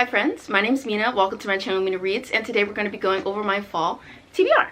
Hi friends, my name is Mina. Welcome to my channel, Mina Reads, and today we're going to be going over my fall TBR.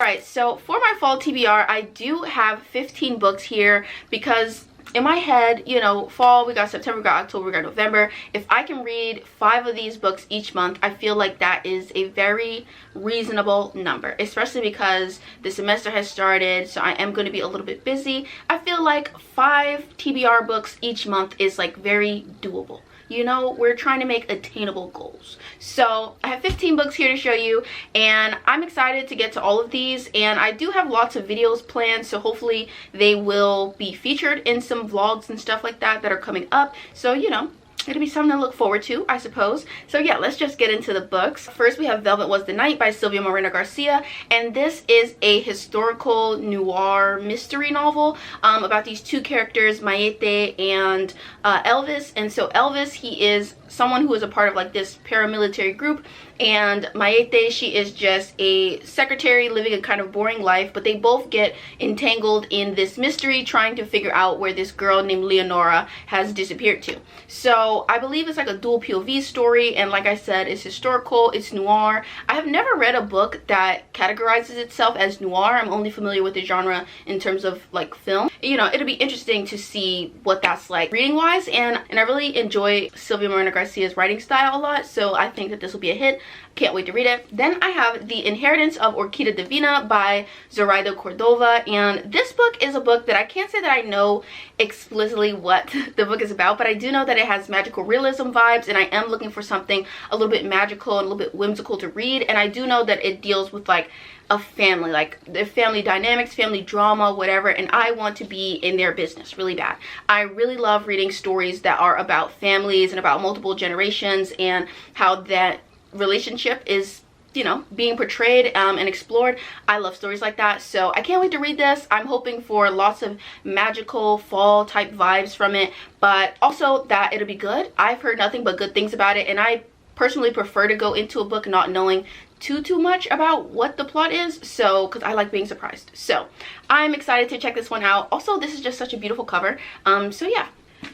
Alright, so for my fall TBR, I do have 15 books here because in my head, you know, fall, we got September, we got October, we got November. If I can read 5 of these books each month, I feel like that is a very reasonable number, especially because the semester has started, so I am going to be a little bit busy. I feel like 5 TBR books each month is like very doable. You know, we're trying to make attainable goals. So I have 15 books here to show you, and I'm excited to get to all of these, and I do have lots of videos planned, so hopefully they will be featured in some vlogs and stuff like that are coming up. So, you know, it'll be something to look forward to, I suppose. So yeah, let's just get into the books. First, we have Velvet Was the Night by Sylvia Moreno Garcia, and this is a historical noir mystery novel about these two characters, Maite and Elvis. And so Elvis, he is someone who is a part of like this paramilitary group, and Maite, she is just a secretary living a kind of boring life, but they both get entangled in this mystery trying to figure out where this girl named Leonora has disappeared to. So I believe it's like a dual POV story, and like I said, it's historical, it's noir. I have never read a book that categorizes itself as noir. I'm only familiar with the genre in terms of like film. You know, it'll be interesting to see what that's like reading wise, and I really enjoy Sylvia Moreno Garcia's writing style a lot, so I think that this will be a hit. Can't wait to read it. Then I have The Inheritance of Orquídea Divina by Zoraida Cordova, and this book is a book that I can't say that I know explicitly what the book is about, but I do know that it has magical realism vibes, and I am looking for something a little bit magical and a little bit whimsical to read. And I do know that it deals with like a family, like the family dynamics, family drama, whatever, and I want to be in their business really bad. I really love reading stories that are about families and about multiple generations and how that relationship is, you know, being portrayed and explored. I love stories like that, so I can't wait to read this. I'm hoping for lots of magical fall type vibes from it, but also that it'll be good. I've heard nothing but good things about it, and I personally prefer to go into a book not knowing too much about what the plot is, so because I like being surprised. So I'm excited to check this one out. Also, this is just such a beautiful cover, so yeah.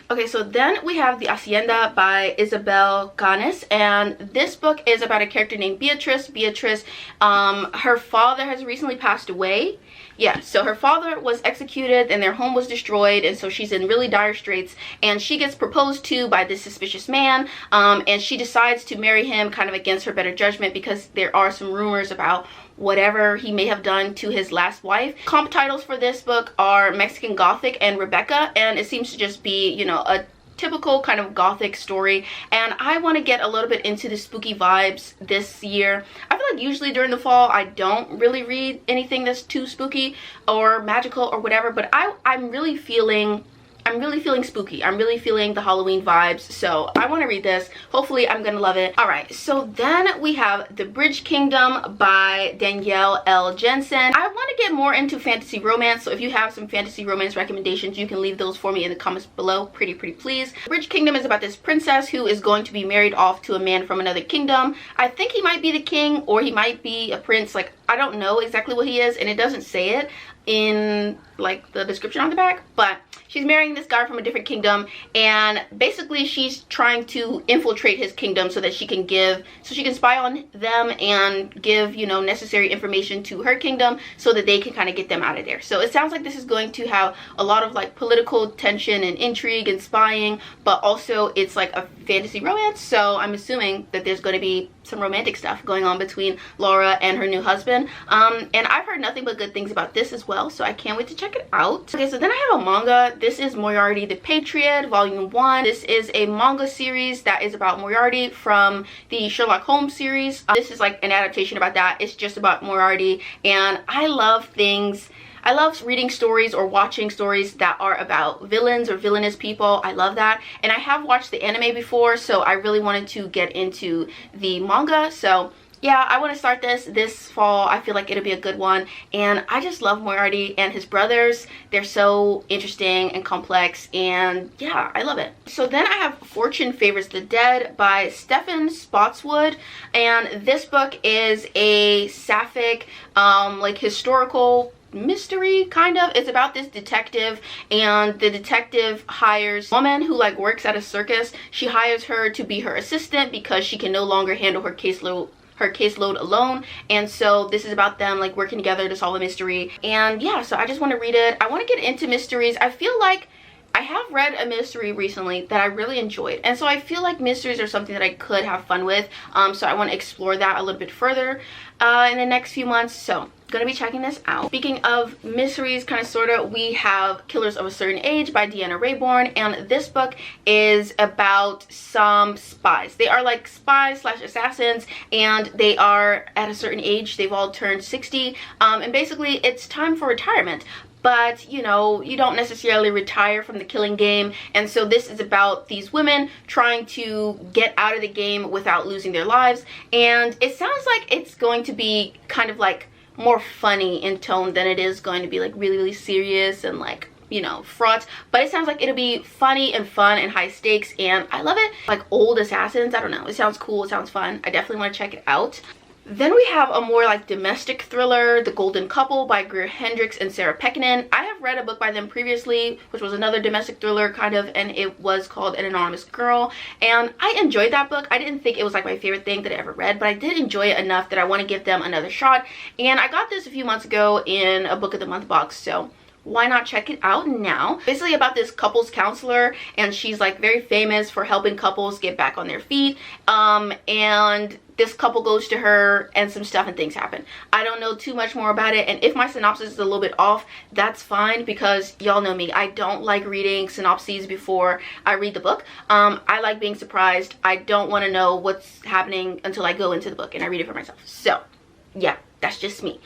Okay, so then we have The Hacienda by Isabel Canes, and this book is about a character named Beatrice. Beatrice, her father has recently passed away. Yeah, so her father was executed and their home was destroyed, and so she's in really dire straits, and she gets proposed to by this suspicious man, and she decides to marry him kind of against her better judgment because there are some rumors about whatever he may have done to his last wife. Comp titles for this book are Mexican Gothic and Rebecca, and it seems to just be, you know, a typical kind of gothic story, and I want to get a little bit into the spooky vibes this year. I feel like usually during the fall I don't really read anything that's too spooky or magical or whatever, but I'm really feeling spooky. I'm really feeling the Halloween vibes, so I want to read this. Hopefully I'm gonna love it. Alright, so then we have The Bridge Kingdom by Danielle L. Jensen. I want to get more into fantasy romance, so if you have some fantasy romance recommendations, you can leave those for me in the comments below, pretty please. The Bridge Kingdom is about this princess who is going to be married off to a man from another kingdom. I think he might be the king or he might be a prince. Like, I don't know exactly what he is, and it doesn't say it in like the description on the back, but she's marrying this guy from a different kingdom, and basically she's trying to infiltrate his kingdom so that she can spy on them and give, you know, necessary information to her kingdom so that they can kind of get them out of there. So it sounds like this is going to have a lot of like political tension and intrigue and spying, but also it's like a fantasy romance, so I'm assuming that there's going to be some romantic stuff going on between Laura and her new husband, and I've heard nothing but good things about this as well, so I can't wait to check it out. Okay, so then I have a manga. This is Moriarty the Patriot, Volume 1. This is a manga series that is about Moriarty from the Sherlock Holmes series. This is like an adaptation about that. It's just about Moriarty, and I love reading stories or watching stories that are about villains or villainous people. I love that, and I have watched the anime before, so I really wanted to get into the manga. So yeah, I want to start this fall. I feel like it'll be a good one, and I just love Moriarty and his brothers. They're so interesting and complex, and yeah, I love it. So then I have Fortune Favors the Dead by Stephen Spotswood, and this book is a sapphic like historical mystery, kind of. It's about this detective, and the detective hires a woman who like works at a circus. She hires her to be her assistant because she can no longer handle her caseload alone, and so this is about them like working together to solve a mystery. And yeah, so I just want to read it. I want to get into mysteries. I feel like I have read a mystery recently that I really enjoyed, and so I feel like mysteries are something that I could have fun with. So I want to explore that a little bit further in the next few months, so gonna be checking this out. Speaking of mysteries, kind of sorta, we have Killers of a Certain Age by Deanna Raybourn, and this book is about some spies. They are like spies slash assassins, and they are at a certain age. They've all turned 60, and basically it's time for retirement. But you know, you don't necessarily retire from the killing game, and so this is about these women trying to get out of the game without losing their lives. And it sounds like it's going to be kind of like more funny in tone than it is going to be like really serious and like, you know, fraught. But it sounds like it'll be funny and fun and high stakes, and I love it. Like old assassins, I don't know, it sounds cool, it sounds fun. I definitely want to check it out. Then we have a more like domestic thriller, The Golden Couple by Greer Hendricks and Sarah Pekkanen. I have read a book by them previously, which was another domestic thriller kind of, and it was called An Anonymous Girl, and I enjoyed that book. I didn't think it was like my favorite thing that I ever read, but I did enjoy it enough that I want to give them another shot. And I got this a few months ago in a Book of the Month box, so why not check it out now? Basically about this couples counselor, and she's like very famous for helping couples get back on their feet, and this couple goes to her and some stuff and things happen. I don't know too much more about it, and if my synopsis is a little bit off, that's fine, because y'all know me, I don't like reading synopses before I read the book. I like being surprised. I don't want to know what's happening until I go into the book and I read it for myself. So yeah, that's just me.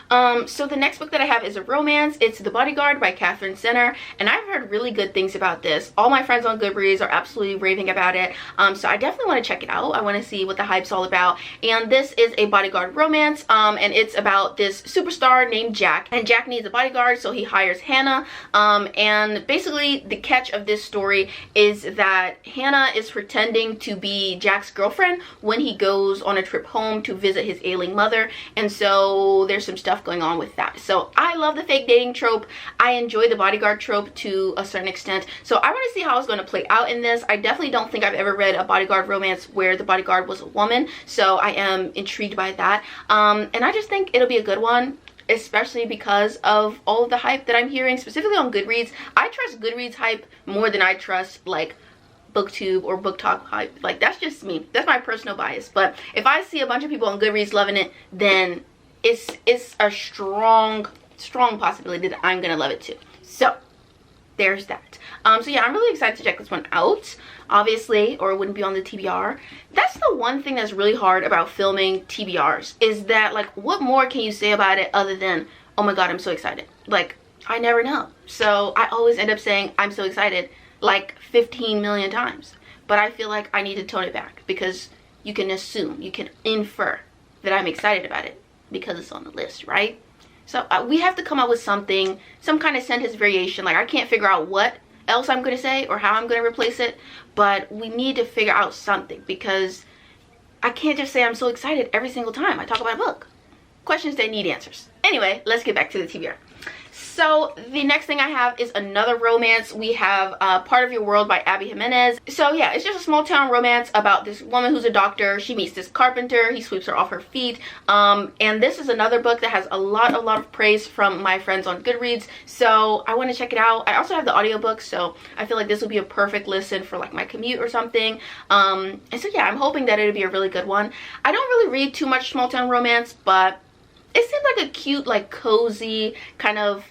So the next book that I have is a romance. It's The Bodyguard by Catherine Senner, and I've heard really good things about this. All my friends on Goodreads are absolutely raving about it, so I definitely want to check it out. I want to see what the hype's all about. And this is a bodyguard romance, and it's about this superstar named Jack, and Jack needs a bodyguard, so he hires Hannah. And basically the catch of this story is that Hannah is pretending to be Jack's girlfriend when he goes on a trip home to visit his ailing mother, and so there's some stuff going on with that. So I love the fake dating trope. I enjoy the bodyguard trope to a certain extent, so I want to see how it's going to play out in this. I definitely don't think I've ever read a bodyguard romance where the bodyguard was a woman, so I am intrigued by that. And I just think it'll be a good one, especially because of all of the hype that I'm hearing, specifically on Goodreads. I trust Goodreads hype more than I trust like BookTube or Book Talk hype. Like, that's just me, that's my personal bias. But if I see a bunch of people on Goodreads loving it, then it's a strong possibility that I'm gonna love it too. So there's that. So yeah, I'm really excited to check this one out, obviously, or it wouldn't be on the TBR. That's the one thing that's really hard about filming TBRs, is that like, what more can you say about it other than, oh my god, I'm so excited? Like, I never know. So I always end up saying I'm so excited like 15 million times, but I feel like I need to tone it back, because you can assume, you can infer that I'm excited about it because it's on the list, right? So we have to come up with something, some kind of sentence variation. Like, I can't figure out what else I'm gonna say or how I'm gonna replace it, but we need to figure out something, because I can't just say I'm so excited every single time I talk about a book. Questions that need answers. Anyway, let's get back to the TBR. So the next thing I have is another romance. We have Part of Your World by Abby Jimenez. So yeah, it's just a small town romance about this woman who's a doctor. She meets this carpenter. He sweeps her off her feet. And this is another book that has a lot of praise from my friends on Goodreads. So I want to check it out. I also have the audiobook, so I feel like this will be a perfect listen for like my commute or something. And so yeah, I'm hoping that it'll be a really good one. I don't really read too much small town romance, but it seems like a cute, like cozy kind of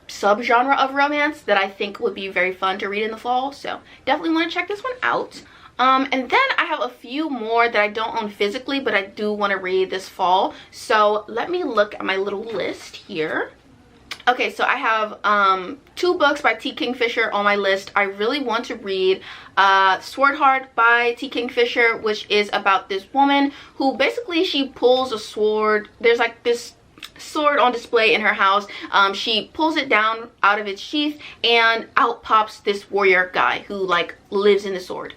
subgenre of romance that I think would be very fun to read in the fall. So definitely want to check this one out. And then I have a few more that I don't own physically, but I do want to read this fall. So let me look at my little list here. Okay, so I have 2 books by T. Kingfisher on my list. I really want to read Sword Heart by T. Kingfisher, which is about this woman who basically, she pulls a sword. There's like this sword on display in her house. She pulls it down out of its sheath, and out pops this warrior guy who like lives in the sword.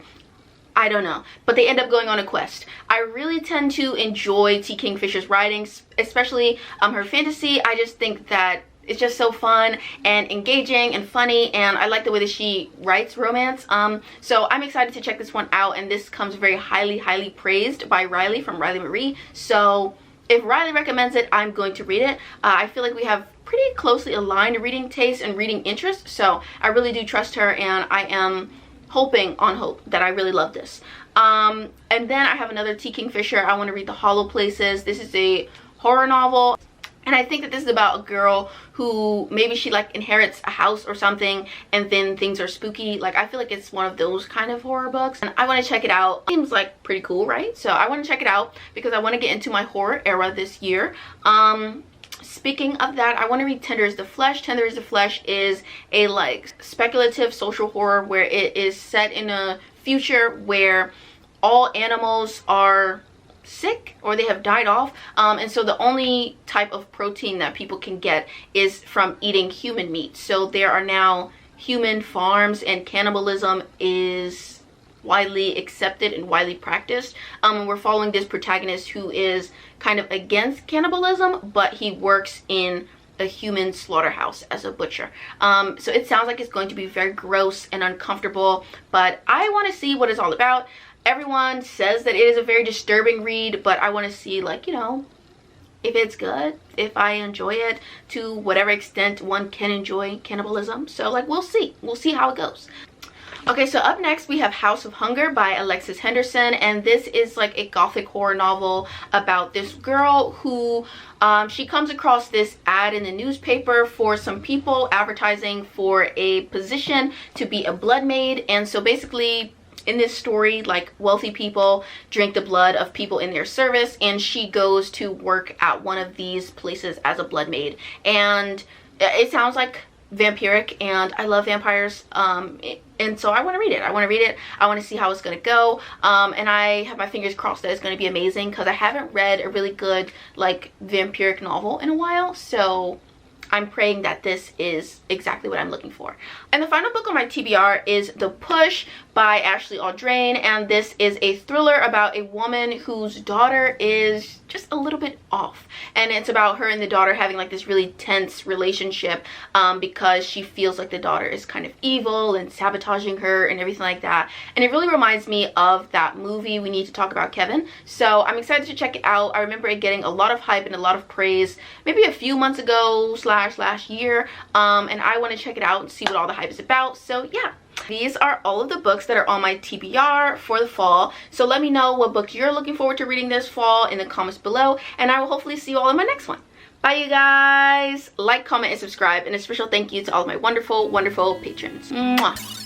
I don't know, but they end up going on a quest. I really tend to enjoy T. Kingfisher's writings, especially her fantasy. I just think that it's just so fun and engaging and funny, and I like the way that she writes romance. So I'm excited to check this one out, and this comes very highly praised by Riley from Riley Marie. So if Riley recommends it, I'm going to read it. I feel like we have pretty closely aligned reading taste and reading interest, so I really do trust her, and I am hoping on hope that I really love this. And then I have another T. Kingfisher. I want to read The Hollow Places. This is a horror novel, and I think that this is about a girl who maybe she like inherits a house or something, and then things are spooky. Like, I feel like it's one of those kind of horror books, and I want to check it out. Seems like pretty cool, right? So I want to check it out because I want to get into my horror era this year. Speaking of that, I want to read Tender is the Flesh. Tender is the Flesh is a like speculative social horror where it is set in a future where all animals are sick or they have died off, and so the only type of protein that people can get is from eating human meat. So there are now human farms, and cannibalism is widely accepted and widely practiced. We're following this protagonist who is kind of against cannibalism, but he works in a human slaughterhouse as a butcher. So it sounds like it's going to be very gross and uncomfortable, but I want to see what it's all about. Everyone says that it is a very disturbing read, but I want to see, like, you know, if it's good, if I enjoy it to whatever extent one can enjoy cannibalism. So like, we'll see how it goes. Okay, so up next we have House of Hunger by Alexis Henderson, and this is like a gothic horror novel about this girl who she comes across this ad in the newspaper for some people advertising for a position to be a blood maid. And so basically in this story, like, wealthy people drink the blood of people in their service, and she goes to work at one of these places as a blood maid. And it sounds like vampiric, and I love vampires, and so I want to read it. I want to see how it's going to go, and I have my fingers crossed that it's going to be amazing, because I haven't read a really good like vampiric novel in a while, so I'm praying that this is exactly what I'm looking for. And the final book on my TBR is The Push by Ashley Audrain, and this is a thriller about a woman whose daughter is just a little bit off, and it's about her and the daughter having like this really tense relationship because she feels like the daughter is kind of evil and sabotaging her and everything like that. And it really reminds me of that movie We Need to Talk About Kevin, so I'm excited to check it out. I remember it getting a lot of hype and a lot of praise maybe a few months ago / last year, and I want to check it out and see what all the hype is about. So yeah, these are all of the books that are on my TBR for the fall. So let me know what book you're looking forward to reading this fall in the comments below, and I will hopefully see you all in my next one. Bye, you guys. Like, comment, and subscribe, and a special thank you to all of my wonderful patrons. Mwah.